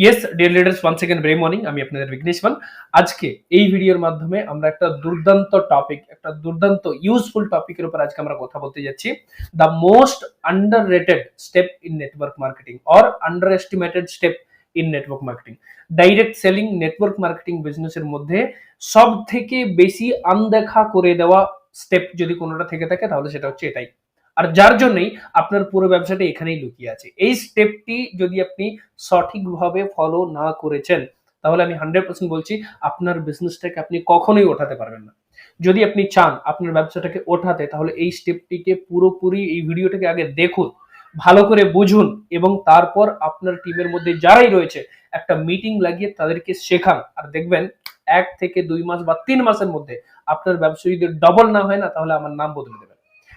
Yes dear leaders, once second very morning. আমি আপনাদের বিঘ্নেশমান। আজকে এই ভিডিওর মাধ্যমে আমরা একটা দুর্দান্ত টপিক, একটা দুর্দান্ত ইউজফুল টপিকের উপর আজকে আমরা কথা বলতে যাচ্ছি। The most under rated step in network marketing or under estimated step in network marketing. Direct selling network marketing বিজনেসের মধ্যে সব থেকে বেশি আনদেখা করে দেওয়া স্টেপ যদি কোনোটা থেকে থাকে তাহলে সেটা হচ্ছে এটাই। আর যার জন্যই আপনার পুরো ব্যবসাটা এখানেই লুকিয়ে আছে। এই স্টেপটি যদি আপনি সঠিকভাবে ফলো না করেছেন তাহলে আমি 100% বলছি আপনার বিজনেসটাকে আপনি কখনোই ওঠাতে পারবেন না। যদি আপনি চান আপনার ব্যবসাটাকে ওঠাতে তাহলে এই স্টেপটিকে পুরোপুরি এই ভিডিওটাকে আগে দেখুন, ভালো করে বুঝুন এবং তারপর আপনার টিমের মধ্যে যারাই রয়েছে একটা মিটিং লাগিয়ে তাদেরকে শেখান। আর দেখবেন 1 থেকে 2 মাস বা 3 মাসের মধ্যে আপনার ব্যবসা যদি ডবল না হয় না তাহলে আমার নাম বদলে দেবেন।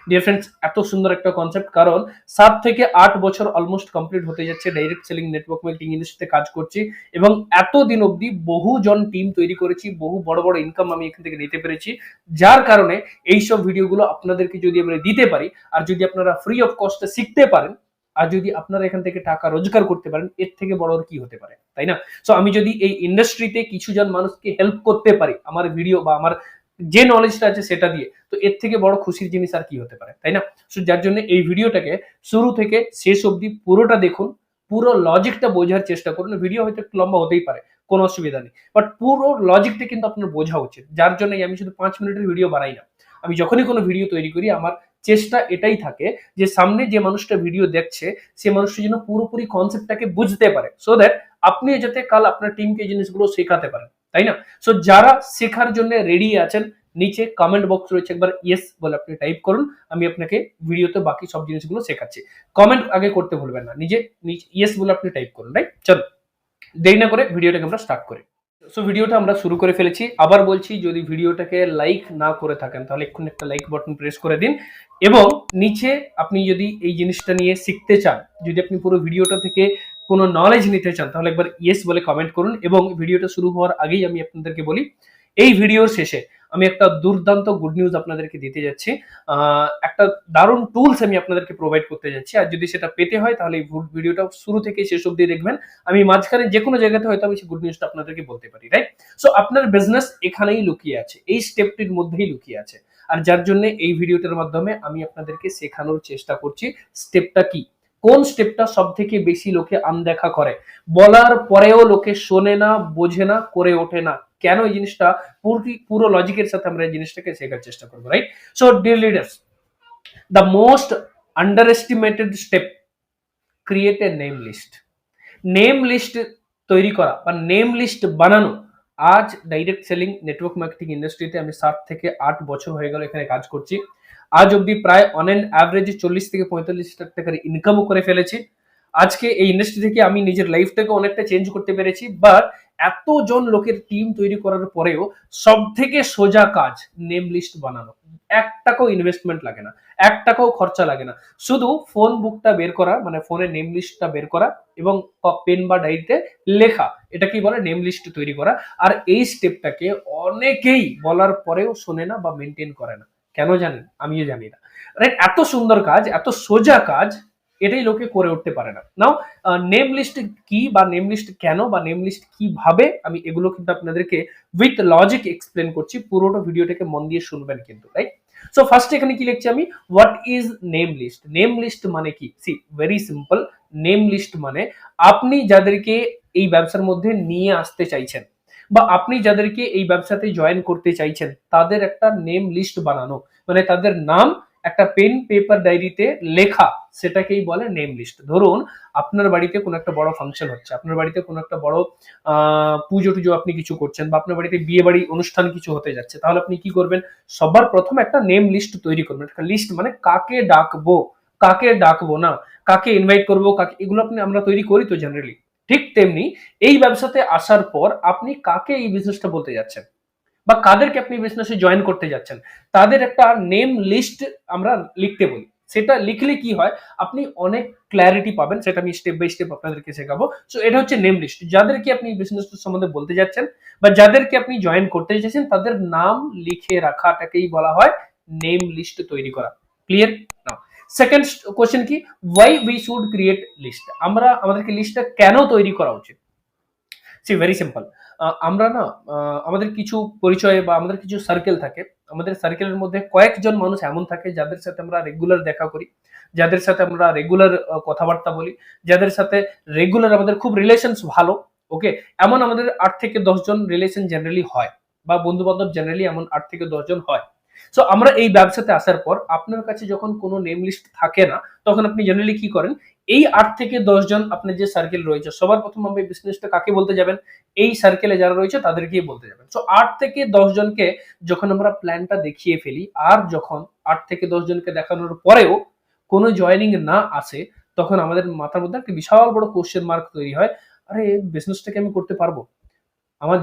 ডিয়ার ফ্রেন্ডস, এত সুন্দর একটা কনসেপ্ট, কারণ 7 থেকে 8 বছর অলমোস্ট কমপ্লিট হতে যাচ্ছে ডাইরেক্ট সেলিং নেটওয়ার্ক মার্কেটিং ইন্ডাস্ট্রিতে কাজ করছি এবং এতদিন অবধি বহুজন টিম তৈরি করেছি, বহু বড় বড় ইনকাম আমি এখান থেকে নিতে পেরেছি। যার কারণে এইসব ভিডিওগুলো আপনাদেরকে যদি আমরা দিতে পারি আর যদি আপনারা ফ্রি অফ কস্টে শিখতে পারেন আর যদি আপনারা এখান থেকে টাকা রোজগার করতে পারেন, এর থেকে বড় আর কি হতে পারে, তাই না? সো আমি যদি এই ইন্ডাস্ট্রিতে কিছু জন মানুষকে হেল্প করতে পারি আমার ভিডিও বা আমার যে নলেজটা আছে সেটা দিয়ে, তো এর থেকে বড় খুশির জিনিস আর কি হতে পারে, তাই না? সো যার জন্য এই ভিডিওটাকে শুরু থেকে শেষ অবধি পুরোটা দেখুন, পুরো লজিকটা বোঝার চেষ্টা করুন। ভিডিও হয়তো একটু লম্বা হতেই পারে, কোনো অসুবিধা নেই, বাট পুরো লজিকটা কিন্তু আপনার বোঝা উচিত। যার জন্য আমি শুধু 5 মিনিটের ভিডিও বানাই না। আমি যখনই কোনো ভিডিও তৈরি করি আমার চেষ্টা এটাই থাকে যে সামনে যে মানুষটা ভিডিও দেখছে সে মানুষটা যেন পুরোপুরি কনসেপ্টটাকে বুঝতে পারে, সো দ্যাট আপনি যাতে কাল আপনার টিমকে জিনিসগুলো শেখাতে পারেন, তাই না? সো যারা শেখার জন্য রেডি আছেন নিচে কমেন্ট বক্স রয়েছে, একবার ইয়েস বলে আপনি টাইপ করুন। আমি আপনাকে ভিডিওতে বাকি সব জিনিসগুলো শেখাচ্ছি। কমেন্ট আগে করতে ভুলবেন না, নিচে ইয়েস বলে আপনি টাইপ করুন, রাইট? চলো দেরি না করে ভিডিওটাকে আমরা স্টার্ট করি। সো ভিডিওটা আমরা শুরু করে ফেলেছি। আবার বলছি, যদি ভিডিওটাকে লাইক না করে থাকেন তাহলে এক্ষুনি একটা লাইক বাটন প্রেস করে দিন এবং নিচে আপনি যদি এই জিনিসটা নিয়ে শিখতে চান, যদি আপনি পুরো ভিডিওটা থেকে কোনো নলেজ নিতে চান তাহলে একবার ইয়েস বলে কমেন্ট করুন। এবং ভিডিওটা শুরু হওয়ার আগেই আমি আপনাদেরকে বলি, এই ভিডিওর শেষে আমি একটা দুর্দান্ত গুড নিউজ আপনাদেরকে দিতে যাচ্ছি। একটা দারুণ টুলস আমি আপনাদেরকে প্রোভাইড করতে যাচ্ছি। আর যদি সেটা পেতে হয় তাহলে এই ভিডিওটা শুরু থেকে শেষ অবধি দেখবেন। আমি মাঝখানে যে কোনো জায়গাতে হয়তো আমি সেই গুড নিউজটা আপনাদেরকে বলতে পারি, রাইট? সো আপনার বিজনেস এখানেই লুকিয়ে আছে, এই স্টেপটির মধ্যেই লুকিয়ে আছে। আর যার জন্য এই ভিডিওটার মাধ্যমে আমি আপনাদেরকে শেখানোর চেষ্টা করছি স্টেপটা কি, কোন স্টেপটা সব থেকে বেশি লোকে আনদেখা করে, বলার পরেও লোকে শোনে না, বোঝে না, করে ওঠে না। কেন এই জিনিসটা পুরো লজিকের সাথে আমরা এই জিনিসটাকে শেখার চেষ্টা করবো, right? So dear leaders, the most underestimated step, create a name list. Name list তৈরি করা বা নেম লিস্ট বানানো আজ ডাইরেক্ট সেলিং নেটওয়ার্ক মার্কেটিং ইন্ডাস্ট্রিতে আমি 7 থেকে 8 বছর হয়ে গেল এখানে কাজ করছি। আজ অব্দি প্রায় অন এন অ্যাভারেজ 40 থেকে 45 লাখ টাকার ইনকামও করে ফেলেছি। আজকে এই ইন্ডাস্ট্রি থেকে আমি নিজের লাইফটাকে অনেকটা চেঞ্জ করতে পেরেছি। বাট এতজন লোকের টিম তৈরি করার পরেও সব থেকে সোজা কাজ নেম লিস্ট বানানো। 1 টাকাও ইনভেস্টমেন্ট লাগে না, 1 টাকাও খরচা লাগে না। শুধু ফোন বুকটা বের করা, মানে ফোনের নেম লিস্টটা বের করা এবং পেন বা ডায়েরিতে লেখা, এটাকেই বলে নেম লিস্ট তৈরি করা। আর এই স্টেপটাকে অনেকেই বলার পরেও শোনে না বা মেনটেন করে না। কেন জানেন? আমিও জানি না, রাইট? এত সুন্দর কাজ, এত সোজা কাজ, এটাই লোকে করে উঠতে পারে না। নাও নেম লিস্ট কি বা নেম লিস্ট কেন বা নেম লিস্ট কিভাবে, আমি এগুলো কিন্তু আপনাদেরকে উইথ লজিক এক্সপ্লেন করছি। পুরোটা ভিডিওটাকে মন দিয়ে শুনবেন কিন্তু, রাইট? সো ফার্স্ট এখানে কি লিখছি আমি, what is name list. Name list মানে কি? See very simple. Name list মানে আপনি যাদেরকে এই ব্যবসার মধ্যে নিয়ে আসতে চাইছেন বা আপনি যাদেরকে এই ব্যবসাতে জয়েন করতে চাইছেন তাদের একটা নেম লিস্ট বানানো, মানে তাদের নাম একটা পেন পেপার ডায়েরিতে লেখা, সেটাকেই বলে নেম লিস্ট। ধরুন আপনার বাড়িতে কোনো একটা বড় ফাংশন হচ্ছে, আপনার বাড়িতে কোনো একটা বড় পুজো টুজো আপনি কিছু করছেন বা আপনার বাড়িতে বিয়ে বাড়ি অনুষ্ঠান কিছু হতে যাচ্ছে, তাহলে আপনি কি করবেন? সবার প্রথমে একটা নেম লিস্ট তৈরি করবেন। একটা লিস্ট মানে কাকে ডাকবো, কাকে ডাকবো না, কাকে ইনভাইট করবো, কাকে, এগুলো আমরা তৈরি করি তো জেনারেলি। ঠিক তেমনি এই ব্যবসাতে আসার পর আপনি কাকে এই বিজনেসটা বলতে যাচ্ছেন বা কাদেরকে আপনি বিজনেসে জয়েন করতে যাচ্ছেন তাদের একটা নেম লিস্ট আমরা লিখতে বলি। সেটা লিখলে কি হয়, আপনি অনেক ক্ল্যারিটি পাবেন, সেটা আমি স্টেপ বাই স্টেপ আপনাদেরকে শেখাবো। সো এটা হচ্ছে নেম লিস্ট। যাদেরকে আপনি বিজনেস সম্বন্ধে বলতে যাচ্ছেন বা যাদেরকে আপনি জয়েন করতে চাইছেন তাদের নাম লিখে রাখাটাকেই বলা হয় নেম লিস্ট তৈরি করা। ক্লিয়ার? নাও সেকেন্ড কোশ্চেন কি, why we should create list. আমাদেরকে লিস্টটা কেন তৈরি করা উচিত? See very simple. আমরা না আমাদের কিছু পরিচয় বা আমাদের কিছু সার্কেল থাকে। আমাদের সার্কেলের মধ্যে কয়েকজন মানুষ এমন থাকে যাদের সাথে আমরা রেগুলার দেখা করি, যাদের সাথে আমরা রেগুলার কথাবার্তা বলি, যাদের সাথে রেগুলার আমাদের খুব রিলেশনস ভালো। ওকে? এমন আমাদের ৮ থেকে ১০ জন রিলেশন জেনারেলি হয় বা বন্ধু-বান্ধব জেনারেলি এমন ৮ থেকে ১০ জন হয়। সো আমরা এই ব্যবসাতে আসার পর আপনার কাছে যখন কোনো নেম লিস্ট থাকে না, তখন আপনি জেনারেলি কি করেন? এই ৮ থেকে ১০ জন আপনার যে সার্কেল রয়েছে সবার ১ম আপনি বিজনেসটা কাকে বলতে যাবেন? এই সার্কেলে যারা রয়েছে তাদেরকেই বলতে যাবেন। সো ৮ থেকে ১০ জনকে যখন আমরা প্ল্যানটা দেখিয়ে ফেলি, আর যখন ৮ থেকে ১০ জনকে দেখানোর পরেও কোনো জয়েনিং না আসে, তখন আমাদের মাথার মধ্যে একটা বিশাল বড় কোয়েশ্চেন মার্ক তৈরি হয়। আরে বিজনেসটা কি আমি করতে পারবো? আমার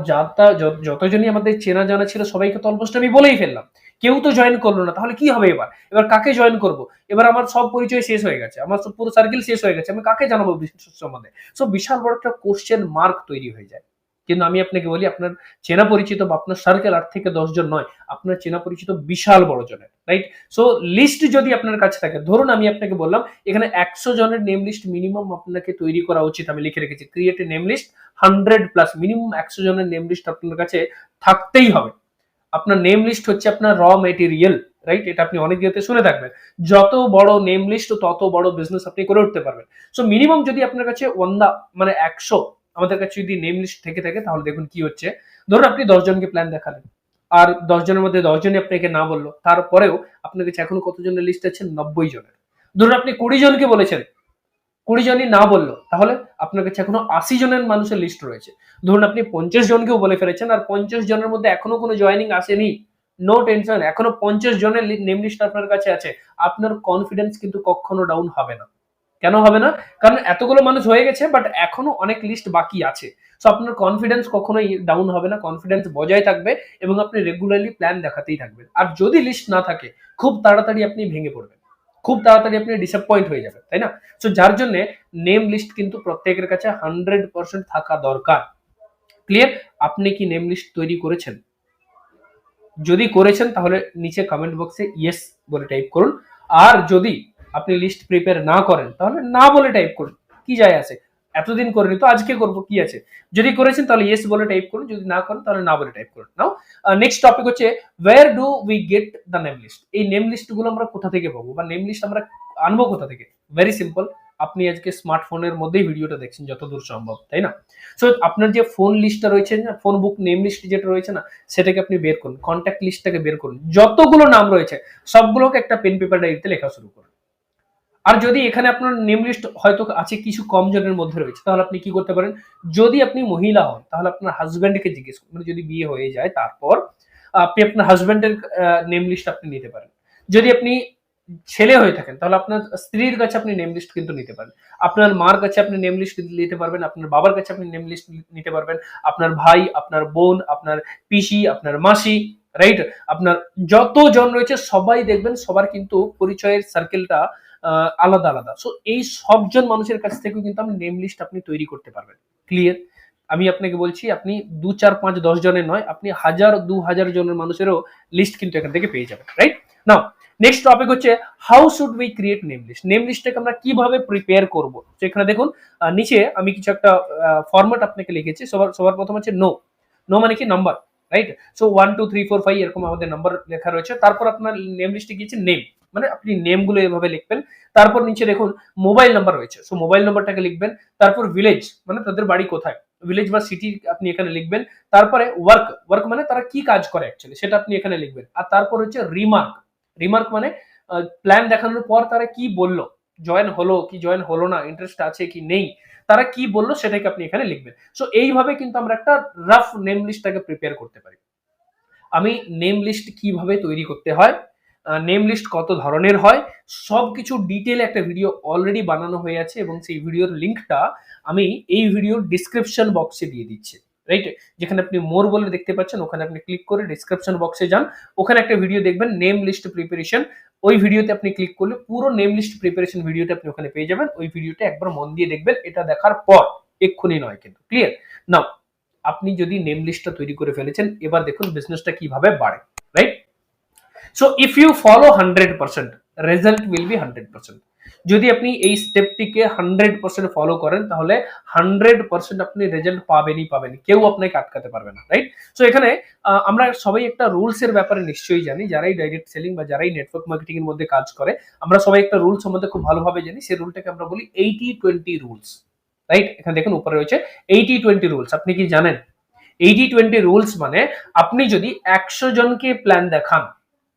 যতজনই আমাদের চেনা জানা ছিল সবাইকে তো অলমোস্ট আমি বলেই ফেললাম। কেউ তো জয়েন করলো না। তাহলে কি হবে এবার? এবার কাকে জয়েন করব? এবার আমার সব পরিচয় শেষ হয়ে গেছে। আমার পুরো সার্কেল শেষ হয়ে গেছে। আমি কাকে জানাবো বিজনেস সম্বন্ধে? সো বিশাল বড় একটা কোয়েশ্চেন মার্ক তৈরি হয়ে যায়। কিন্তু আমি আপনাকে বলি আপনার চেনা পরিচিত বা আপনার সার্কেল ৮ থেকে ১০ জন নয়। আপনার চেনা পরিচিত বিশাল বড় জনের। রাইট? সো লিস্ট যদি আপনার কাছে থাকে, ধরুন আমি আপনাকে বললাম এখানে ১০০ জনের নেম লিস্ট মিনিমাম আপনাকে তৈরি করা উচিত। আমি লিখে রেখেছি। Create a name list 100 plus minimum ১০০ জনের নেম লিস্ট আপনার কাছে থাকতেই হবে। আপনার নেম লিস্ট হচ্ছে আপনার র মেটেরিয়াল। রাইট? এটা আপনি অনেক জায়গাতে শুনে থাকবেন। যত বড় নেম লিস্ট তত বড় বিজনেস আপনি করে উঠতে পারবেন। সো মিনিমাম যদি আপনার কাছে ১০০ আমাদের কাছে যদি নেম লিস্ট থেকে থাকে তাহলে দেখুন কি হচ্ছে। ধরুন আপনি ১০ জনকে প্ল্যান দেখালেন। আর ১০ জনের মধ্যে ১০ জনই আপনাকে না বলল। তারপরেও আপনার কাছে এখনো কতজনের লিস্ট আছে? ৯০ জনের। ধরুন আপনি ২০ জনকে বলেছেন, ২০ জনই না বললো, তাহলে আপনার কাছে এখনো ৮০ জনের মানুষের লিস্ট রয়েছে। ধরুন আপনি ৫০ জনকেও বলে ফেলেছেন আর ৫০ জনের মধ্যে এখনো কোনো জয়েনিং আসেনি। নো টেনশন, এখনো ৫০ জনের নেম লিস্ট আপনার কাছে আছে। আপনার কনফিডেন্স কিন্তু কখনো ডাউন হবে না। কেন হবে না? কারণ এতগুলো মানুষ হয়ে গেছে বাট এখনো অনেক লিস্ট বাকি আছে। সো আপনার কনফিডেন্স কখনোই ডাউন হবে না। কনফিডেন্স বজায় থাকবে এবং আপনি রেগুলারলি প্ল্যান দেখাতেই থাকবেন। আর যদি লিস্ট না থাকে খুব তাড়াতাড়ি আপনি ভেঙে পড়বেন। খুব তাড়াতাড়ি আপনি ডিসঅ্যাপয়েন্ট হয়ে যাবেন, তাই না? সো যার জন্য নেম লিস্ট কিন্তু প্রত্যেকের কাছে 100% থাকা দরকার। ক্লিয়ার? আপনি কি নেম লিস্ট তৈরি করেছেন? যদি করেছেন তাহলে নিচে কমেন্ট বক্সে ইয়েস বলে টাইপ করুন। আর যদি আপনি লিস্ট প্রিপেয়ার না করেন তাহলে না বলে টাইপ করুন। কি যায় আসে? এতদিন করিনি তো আজকে করব, কি আছে? যদি করেছেন তাহলে ইয়েস বলে টাইপ করুন, যদি না করেন তাহলে না বলে টাইপ করুন। নাও নেক্সট টপিক হচ্ছে where do we get the name list. এই নেম লিস্ট গুলো আমরা কোথা থেকে পাবো বা নেম লিস্ট আমরা আনবো কোথা থেকে? Very simple. আপনি আজকে স্মার্টফোনের মধ্যেই ভিডিওটা দেখছেন যতদূর সম্ভব, তাই না? সো আপনার যে ফোন লিস্টটা রয়েছে না, ফোন বুক নেম লিস্ট যেটা রয়েছে না, সেটাকে আপনি বের করুন। কন্ট্যাক্ট লিস্টটাকে বের করুন। যতগুলো নাম রয়েছে সবগুলোকে একটা পেন পেপার ডায়েরিতে লেখা শুরু করুন। আর যদি এখানে আপনার নেম লিস্ট হয়তো আছে কিছু কম জনের মধ্যে রয়েছে, তাহলে আপনি কি করতে পারেন? যদি আপনি মহিলা হন তাহলে আপনার হাজব্যান্ডকে জিজ্ঞেস করুন। মানে যদি বিয়ে হয়ে যায় তারপর আপনি আপনার হাজব্যান্ডের নেম লিস্ট আপনি নিতে পারেন। যদি আপনি ছেলে হয়ে থাকেন তাহলে আপনার স্ত্রীর কাছে আপনি নেম লিস্ট কিন্তু নিতে পারেন। আপনার মার কাছে আপনি নেম লিস্ট নিতে পারবেন, আপনার বাবার কাছে আপনি নেম লিস্ট নিতে পারবেন, আপনার ভাই, আপনার বোন, আপনার পিসি, আপনার মাসি, রাইট? আপনার যতজন রয়েছে সবাই দেখবেন সবার কিন্তু পরিচয়ের সার্কেলটা আলাদা আলাদা। সো এই সবজন মানুষের কাছ থেকেও কিন্তু আপনি নেম লিস্ট আপনি তৈরি করতে পারবেন। ক্লিয়ার? আমি আপনাকে বলছি আপনি ২, ৪, ৫, ১০ জনের নয়, আপনি ১০০০, ২০০০ জনের মানুষেরও লিস্ট কিন্তু এখান থেকে পেয়ে যাবেন, রাইট? নাও নেক্সট টপিক হচ্ছে how should we create name list. Name লিস্টটাকে আমরা কিভাবে প্রিপেয়ার করব? তো এখানে দেখুন নিচে আমি কিছু একটা ফরম্যাট আপনাকে লিখেছি। সবার সবার প্রথম হচ্ছে নো। নো মানে কি? Number, right? সো 1 2 3 4 5 এরকম আমাদের নাম্বার লেখা রয়েছে। তারপর আপনার নেম লিস্টে গিয়েছে নেম, মানে আপনি নেমগুলো এভাবে লিখবেন। তারপর নিচে দেখুন মোবাইল নাম্বার রয়েছে। সো মোবাইল নাম্বারটাকে লিখবেন। তারপর ভিলেজ মানে তাদের বাড়ি কোথায়, ভিলেজ বা সিটি আপনি এখানে লিখবেন। তারপরে ওয়ার্ক, ওয়ার্ক মানে তারা কি কাজ করে অ্যাকচুয়ালি সেটা আপনি এখানে লিখবেন। আর তারপর হচ্ছে রিমার্ক। রিমার্ক মানে প্ল্যান দেখানোর পর তারা কি বলল, জয়েন হলো কি জয়েন হলো না, ইন্টারেস্ট আছে কি নেই, তারা কি বললো সেটাকে আপনি এখানে লিখবেন। সো এইভাবে কিন্তু আমরা একটা রাফ নেম লিস্টটাকে প্রিপেয়ার করতে পারি। আমি নেম লিস্ট কিভাবে তৈরি করতে হয়, নেম লিস্ট কত ধরনের হয়, সবকিছু ডিটেইলে একটা ভিডিও অলরেডি বানানো হয়ে আছে এবং সেই ভিডিওর লিংকটা আমি এই ভিডিওর ডেসক্রিপশন বক্সে দিয়ে দিচ্ছি, রাইট? যেখানে আপনি মোর বলে দেখতে পাচ্ছেন ওখানে আপনি ক্লিক করে ডেসক্রিপশন বক্সে যান। ওখানে একটা ভিডিও দেখবেন নেম লিস্ট প্রিপারেশন। ওই ভিডিওতে আপনি ক্লিক করলে পুরো নেম লিস্ট প্রিপারেশন ভিডিওটা আপনি ওখানে পেয়ে যাবেন। ওই ভিডিওটা একবার মন দিয়ে দেখবেন, এটা দেখার পর, এক্ষুনি নয় কিন্তু। ক্লিয়ার? নাও আপনি যদি নেম লিস্টটা তৈরি করে ফেলেছেন এবার দেখুন বিজনেসটা কিভাবে বাড়ে, right? So if you follow 100%, result will be 100%। যদি আপনি এই স্টেপটিকে 100% ফলো করেন তাহলে 100% আপনি রেজাল্ট পাবেনই পাবেন, কেউ আপনাকে আটকাতে পারবে না, রাইট? সো এখানে আমরা সবাই একটা রুলস এর ব্যাপারে নিশ্চয়ই জানি, যারাই ডাইরেক্ট সেলিং বা যারাই নেটওয়ার্ক মার্কেটিং এর মধ্যে কাজ করে, আমরা সবাই একটা রুল সম্বন্ধে খুব ভালোভাবে জানি। সেই রুলটাকে আমরা বলি 80-20 রুলস, রাইট? এখানে দেখুন উপরে রয়েছে 80-20 রুলস। আপনি কি জানেন 80-20 রুলস মানে আপনি যদি 100 জনকে প্ল্যান দেখান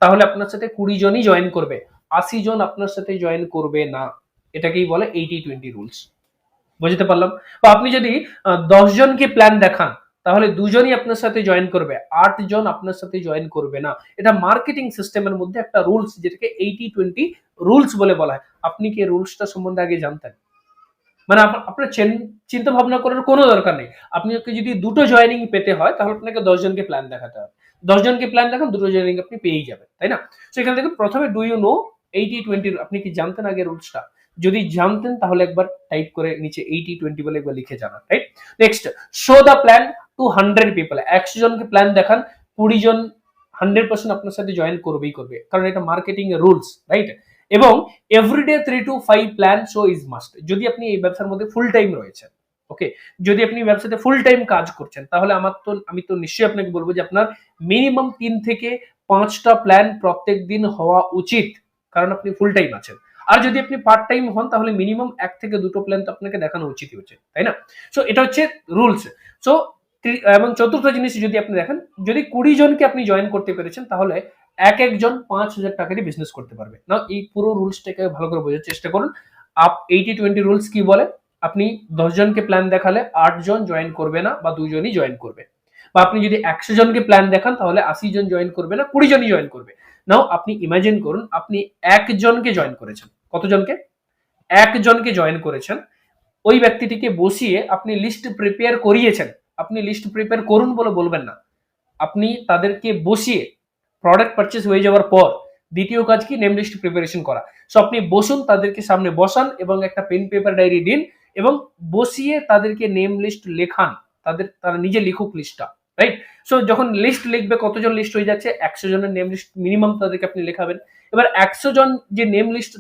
তাহলে আপনার সাথে 20 জনই জয়েন করবে, 80 জন আপনার সাথে জয়েন করবে না। এটাকেই বলে 80-20 রুলস। বুঝতে পারলাম? তো আপনি যদি 10 জনকে প্ল্যান দেখান তাহলে 2 জনই আপনার সাথে জয়েন করবে, 8 জন আপনার সাথে জয়েন করবে না। এটা মার্কেটিং সিস্টেমের মধ্যে একটা রুলস, যেটাকে 80-20 রুলস বলে বলা হয়। আপনি কি রুলসটা সম্বন্ধে আগে জানতেন? মানে আপনার চিন্তা ভাবনা করার কোনো দরকার নেই। আপনি যদি দুটো জয়েনিং পেতে হয় তাহলে আপনাকে 10 জনকে প্ল্যান দেখাতে হবে। 10 জনকে প্ল্যান দেখান, দুটো জয়েনিং আপনি পেয়েই যাবেন, তাই না? সো এখানে দেখুন প্রথমে ডু ইউ নো 80-20, আপনি কি জানতেন আগে রুলসটা? যদি জানতেন তাহলে একবার টাইপ করে নিচে 80-20 বলে একবার লিখে জানান, right? Next, show the plan to 100 people. 100 জনকে প্ল্যান দেখান, 20 জন 100% আপনার সাথে জয়েন করবেই করবে, কারণ এটা মার্কেটিং এর রুলস, রাইট? এবং everyday 3 to 5 plan show is must. যদি আপনি এই ব্যবসার মধ্যে ফুল টাইম রয়েছেন, ওকে, যদি আপনি ব্যবসাতে ফুল টাইম কাজ করছেন তাহলে আমি তো নিশ্চয়ই আপনাকে বলবো যে আপনার মিনিমাম 3 থেকে 5টা প্ল্যান প্রত্যেক দিন হওয়া উচিত, কারণ আপনি ফুল টাইম আছেন। আর যদি আপনি পার্ট টাইম হন তাহলে মিনিমাম 1 থেকে 2টো প্ল্যান তো আপনাকে দেখানো উচিতই হচ্ছে, তাই না? সো এটা হচ্ছে রুলস। সো এবং চতুর্থ জিনিস যদি আপনি দেখেন, যদি 20 জনকে আপনি জয়েন করতে পেরেছেন তাহলে এক একজন 5,000 টাকা দিয়ে বিজনেস করতে পারবে না। এই পুরো রুলসটাকে ভালো করে বোঝার চেষ্টা করুন। 80-20 রুলস কি বলে? আপনি 10 জনকে প্ল্যান দেখালে 8 জন জয়েন করবে না বা 2 জনই জয়েন করবে। বা আপনি যদি 100 জনকে প্ল্যান দেখান তাহলে 80 জন জয়েন করবে না, 20 জনই জয়েন করবে। নাও আপনি ইমাজিন করুন আপনি একজনকে জয়েন করেছেন। কতজনকে? একজনকে জয়েন করেছেন। ওই ব্যক্তিটিকে বসিয়ে আপনি লিস্ট প্রিপেয়ার করিয়েছেন। আপনি লিস্ট প্রিপেয়ার করুন বলে বলবেন না, আপনি তাদেরকে বসিয়ে প্রোডাক্ট পারচেজ হয়ে যাওয়ার পর দ্বিতীয় কাজ কি? নেম লিস্ট প্রিপারেশন করা। সো আপনি বসুন, তাদেরকে সামনে বসান এবং একটা পেন পেপার ডায়েরি দিন এবং বসিয়ে তাদেরকে নেম লিস্ট লেখান। তারা নিজে লিখুক লিস্টটা, রাইট? সো যখন লিস্ট লিখবে, কতজন লিস্ট হয়ে যাচ্ছে? 100 জনের নেম লিস্ট মিনিমাম তাদেরকে আপনি লেখাবেন। এবার 100 জন যে নেম লিস্ট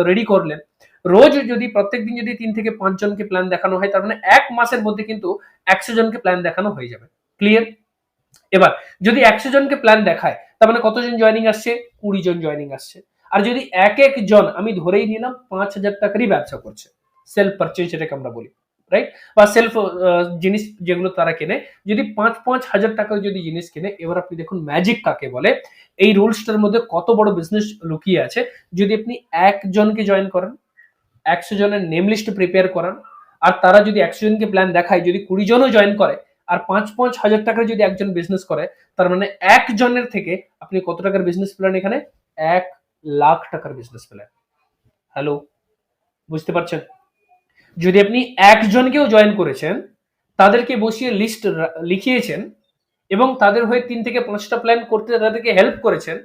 রেডি করলেন, রোজ যদি প্রত্যেকদিন যদি 3 থেকে 5 জনকে প্ল্যান দেখানো হয়, তার মানে 1 মাসের মধ্যে কিন্তু 100 জনকে প্ল্যান দেখানো হয়ে যাবে। ক্লিয়ার? এবার যদি 100 জনকে প্ল্যান দেখায় তার মানে কতজন জয়েনিং আসছে? 20 জন জয়েনিং আসছে। আর যদি এক এক জন, আমি ধরেই নিলাম 5,000 টাকারই ব্যবসা করছে, সেলফ পারচেজ যেটাকে আমরা বলি, রাইট? বা সেলফ জিনিস যেগুলো তারা কেনে, যদি 5-5 হাজার টাকার যদি জিনিস কেনে, এবার আপনি দেখুন ম্যাজিক কাকে বলে। এই রুলসটার মধ্যে কত বড় বিজনেস লুকিয়ে আছে। যদি আপনি একজনকে জয়েন করেন, 100 জনের নেম লিস্ট প্রিপেয়ার করান, আর তারা যদি 100 জনকে প্ল্যান দেখায়, যদি 20 জনও জয়েন করে আর 5-5 হাজার টাকার যদি একজন বিজনেস করে, তার মানে একজনের থেকে আপনি কত টাকার বিজনেস প্ল্যান? এখানে 1,00,000 টাকার বিজনেস প্ল্যান। হ্যালো, বুঝতে পারছেন? যদি আপনি একজনকেও জয়েন করেছেন, তাদেরকে বসিয়ে লিস্ট লিখিয়েছেন এবং তাদের হয়ে 3 থেকে 5টা প্ল্যান করতে তাদেরকে হেল্প করেছেন,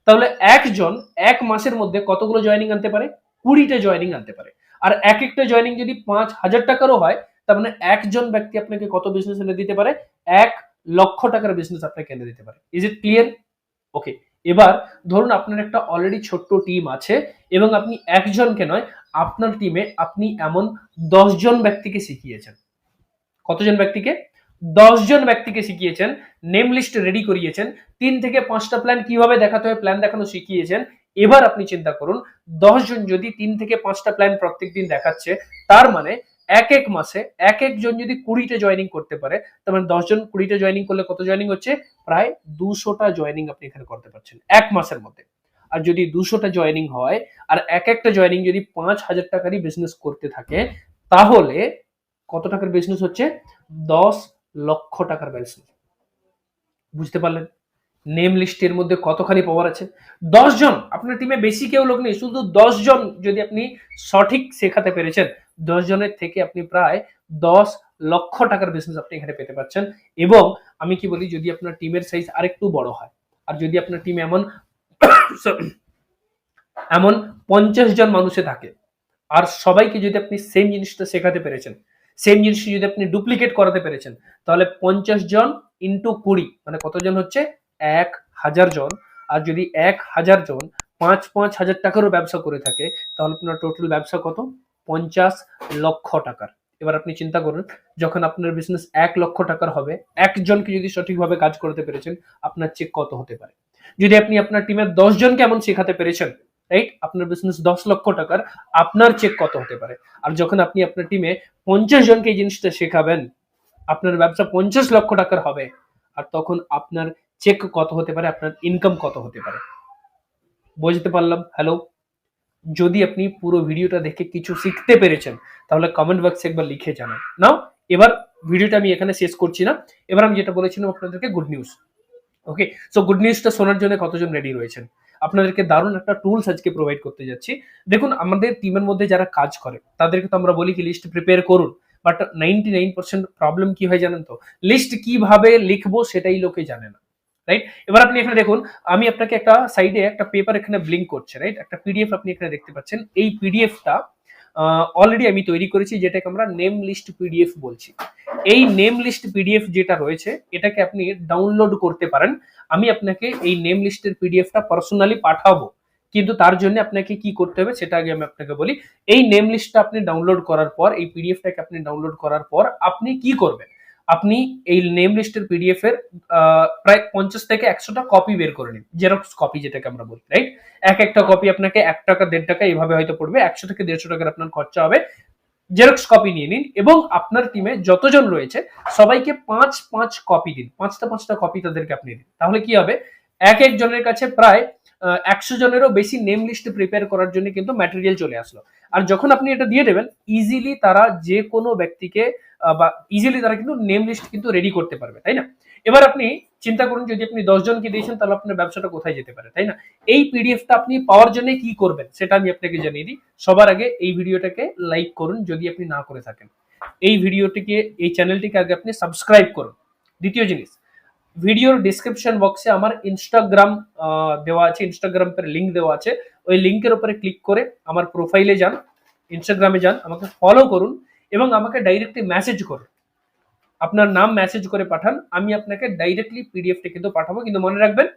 তাহলে একজন 1 মাসের মধ্যে কতগুলো জয়েনিং আনতে পারে? 20টা জয়েনিং আনতে পারে। আর এক একটা জয়েনিং যদি 5,000 টাকারও হয়, তার মানে একজন ব্যক্তি আপনাকে কত বিজনেস এনে দিতে পারে? 1,00,000 টাকার বিজনেস আপনাকে এনে দিতে পারে। Is it clear? ওকে। এবার ধরুন আপনার একটা অলরেডি ছোট্ট টিম আছে এবং আপনি একজনকে নয়, আপনার টিমে আপনি এমন 10 জন ব্যক্তিকে শিখিয়েছেন। কতজন ব্যক্তিকে? 10 জন ব্যক্তিকে শিখিয়েছেন, নেম লিস্ট রেডি করিয়েছেন, 3 থেকে 5টা প্ল্যান কিভাবে দেখাতে হয় প্ল্যান দেখানো শিখিয়েছেন। এবার আপনি চিন্তা করুন 10 জন যদি 3 থেকে 5টা প্ল্যান প্রত্যেকদিন দেখাচ্ছে, তার মানে এক এক মাসে এক একজন যদি 20টা জয়েনিং করতে পারে, তার মানে 10 জন 20টা জয়েনিং করলে কত জয়েনিং হচ্ছে? প্রায় 200টা জয়েনিং আপনি এখানে করতে পারছেন এক মাসের মধ্যে। আর যদি 200টা জয়েনিং হয় আর এক একটা জয়েনিং যদি 5,000 টাকারই বিজনেস করতে থাকে, তাহলে কত টাকার বিজনেস হচ্ছে? 10,00,000 টাকার বিজনেস। বুঝতে পারলেন নেম লিস্টের মধ্যে কতখানি পাওয়ার আছে? 10 জন, আপনার টিমে বেশি কেউ লোক নেই, শুধু 10 জন যদি আপনি সঠিক শেখাতে পেরেছেন, 10 জনের থেকে আপনি প্রায় 10,00,000 টাকার বিজনেস আপনি এখানে পেতে পারছেন। এবং আমি কি বলি, যদি আপনার টিমের সাইজ আরেকটু বড় হয়, আর যদি আপনার টিম এমন এমন 50 জন মানুষে থাকে, আর সবাইকে যদি আপনি সেম জিনিসটা শেখাতে পেরেছেন, সেম জিনিসটা যদি আপনি ডুপ্লিকেট করাতে পেরেছেন, তাহলে 50 জন ইন্টু 20 মানে কতজন হচ্ছে? 1,000 জন। আর যদি 1,000 জন 5,000 টাকারও ব্যবসা করে থাকে, তাহলে আপনার টোটাল ব্যবসা কত? 50 লক্ষ টাকার। এবার আপনি চিন্তা করুন, যখন আপনার বিজনেস 1 লক্ষ টাকার হবে, একজনকে যদি সঠিকভাবে কাজ করতে পেরেছেন, আপনার চেক কত হতে পারে? যদি আপনি আপনার টিমের 10 জনকে এমন শেখাতে পেরেছেন, রাইট, আপনার বিজনেস 10 লক্ষ টাকার, আপনার চেক কত হতে পারে? আর যখন আপনি আপনার টিমে 50 জনকে এই জিনিসটা শেখাবেন, আপনার ব্যবসা 50 লক্ষ টাকার হবে, আর তখন আপনার চেক কত হতে পারে, আপনার ইনকাম কত হতে পারে? বুঝতে পারলাম? হ্যালো? যদি আপনি পুরো ভিডিওটা দেখে কিছু শিখতে পেরেছেন, তাহলে কমেন্ট বক্সে একবার লিখে জানান। নাও এবার ভিডিওটা আমি এখানে শেষ করছি না। এবার আমি যেটা বলেছিলাম আপনাদেরকে, গুড নিউজ। ওকে, সো গুড নিউজটা শোনার জন্য কতজন রেডি রয়েছেন? আপনাদেরকে দারুণ একটা টুলস আজকে প্রোভাইড করতে যাচ্ছি। দেখুন, আমাদের টিমের মধ্যে যারা কাজ করে তাদেরকে তো আমরা বলি কি লিস্ট প্রিপেয়ার করুন, বাট 99% প্রবলেম কি হয় জানেন তো? লিস্ট কিভাবে লিখবো সেটাই লোকে জানে না, রাইট? এবার আপনি এখানে দেখুন, আমি আপনাকে একটা সাইডে একটা পেপার এখানে ব্লিঙ্ক করছে, রাইট? একটা পিডিএফ আপনি এখানে দেখতে পাচ্ছেন। এই পিডিএফটা অলরেডি আমি তৈরি করেছি, যেটাকে আমরা নেম লিস্ট পিডিএফ বলছি। এই নেম লিস্ট পিডিএফ যেটা রয়েছে, এটাকে আপনি ডাউনলোড করতে পারেন। আমি আপনাকে এই নেম লিস্টের পিডিএফটা পার্সোনালি পাঠাবো, কিন্তু তার জন্য আপনাকে কি করতে হবে সেটা আগে আমি আপনাকে বলি। এই নেম লিস্টটা আপনি ডাউনলোড করার পর, এই পিডিএফটাকে আপনি ডাউনলোড করার পর আপনি কি করবেন? আপনি এই নেম লিস্টের পিডিএফ এর প্রায় 50 থেকে 100টা কপি বের করে নিন, জেরক্স কপি যেটাকে আমরা বলি, রাইট? একটা কপি আপনাকে 1 টাকা 1.5 টাকা এইভাবে হয়তো পড়বে, 100 থেকে 150 টাকার আপনার খরচা হবে। জেরক্স কপি নিয়ে নিন এবং আপনার টিমে যতজন রয়েছে সবাইকে 5 কপি দিন, 5টা কপি তাদেরকে আপনি দিন। তাহলে কি হবে? এক জনের কাছে প্রায় 100 জনেরও বেশি নেম লিস্ট প্রিপেয়ার করার জন্য কিন্তু ম্যাটেরিয়াল চলে আসলো। আর যখন আপনি এটা দিয়ে দেবেন, ইজিলি তারা যে কোনো ব্যক্তিকে বা ইজিলি তারা কিন্তু নেম লিস্ট কিন্তু রেডি করতে পারবে, তাই না? এবার আপনি চিন্তা করুন, যদি আপনি 10 জনকে দিয়েছেন, তাহলে আপনার ব্যবসাটা কোথায় যেতে পারে, তাই না? এই পিডিএফটা আপনি পাওয়ার জন্য কি করবেন সেটা আমি আপনাকে জানিয়ে দিই। সবার আগে এই ভিডিওটাকে লাইক করুন যদি আপনি না করে থাকেন। এই ভিডিওটিকে, এই চ্যানেলটিকে আগে আপনি সাবস্ক্রাইব করুন। দ্বিতীয় জিনিস, ভিডিওর ডিসক্রিপশন বক্সে আমার ইনস্টাগ্রাম দেওয়া আছে, ইনস্টাগ্রাম এর লিংক দেওয়া আছে। ওই লিংকের উপরে ক্লিক করে আমার প্রোফাইলে যান, ইনস্টাগ্রামে যান, আমাকে ফলো করুন এবং আমাকে ডাইরেক্টলি মেসেজ করুন। আপনার নাম মেসেজ করে পাঠান, আমি আপনাকে ডাইরেক্টলি পিডিএফটা কিন্তু পাঠাবো। কিন্তু মনে রাখবেন,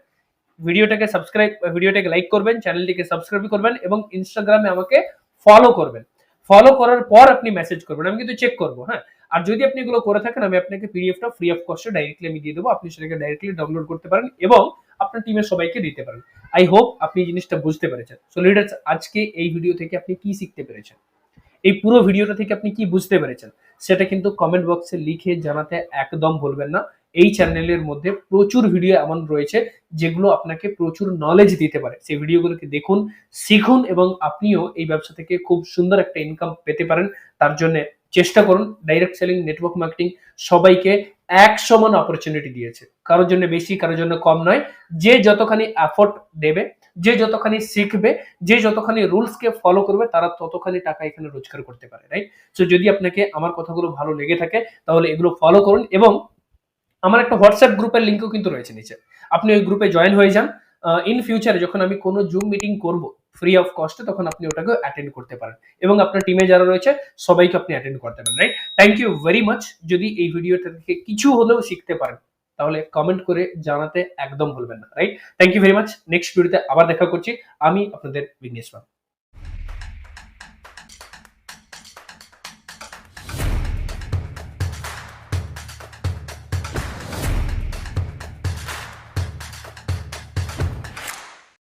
ভিডিওটাকে লাইক করবেন, চ্যানেলটিকে সাবস্ক্রাইব করবেন এবং ইনস্টাগ্রামে আমাকে ফলো করবেন। ফলো করার পর আপনি মেসেজ করবেন, আমি কিন্তু চেক করবো, হ্যাঁ? আর যদি আপনি এগুলো করে থাকেন, আমি আপনাকে পিডিএফটা ফ্রি অফ কস্টে ডাইরেক্টলি আমি দিয়ে দেবো। আপনি সেটাকে ডাইরেক্টলি ডাউনলোড করতে পারেন এবং আপনার টিমের সবাইকে দিতে পারেন। আই হোপ আপনি জিনিসটা বুঝতে পেরেছেন। সো লিডার্স, আজকে এই ভিডিও থেকে আপনি কি শিখতে পেরেছেন, এই পুরো ভিডিওটা থেকে আপনি কি বুঝতে পেরেছেন, সেটা কিন্তু কমেন্ট বক্সে লিখে জানাতে একদম ভুলবেন না। এই চ্যানেলের মধ্যে প্রচুর ভিডিও এমন রয়েছে যেগুলো আপনাকে প্রচুর নলেজ দিতে পারে। সেই ভিডিওগুলোকে দেখুন, শিখুন এবং আপনিও এই ব্যবসা থেকে খুব সুন্দর একটা ইনকাম পেতে পারেন। তার জন্য চেষ্টা করুন। ডাইরেক্ট সেলিং, নেটওয়ার্ক মার্কেটিং সবাইকে এক সমান অপরচুনিটি দিয়েছে, কারোর জন্য বেশি, কারোর জন্য কম নয়। যে যতখানি এফোর্ট দেবে, যে যতখানি শিখবে, যে যতখানি রুলসকে ফলো করবে, তারা ততখানি টাকা এখানে রোজগার করতে পারে, রাইট? সো যদি আপনাকে আমার কথাগুলো ভালো লেগে থাকে, তাহলে এগুলো ফলো করুন এবং আমার একটা হোয়াটসঅ্যাপ গ্রুপের লিঙ্কও কিন্তু রয়েছে নিচে, আপনি ওই গ্রুপে জয়েন হয়ে যান। ইন ফিউচারে যখন আমি কোনো জুম মিটিং করব ফ্রি অফ কস্টে, তখন আপনি ওটাকে অ্যাটেন্ড করতে পারেন এবং আপনার টিমে যারা রয়েছে সবাইকে আপনি অ্যাটেন্ড করতে পারেন, right? Thank you very much. যদি এই ভিডিওটা থেকে কিছু হলেও শিখতে পারেন, তাহলে কমেন্ট করে জানাতে একদম ভুলবেন না, right? Thank you very much. Next ভিডিওতে আবার দেখা করছি। আমি আপনাদের বিঘ্নেশ।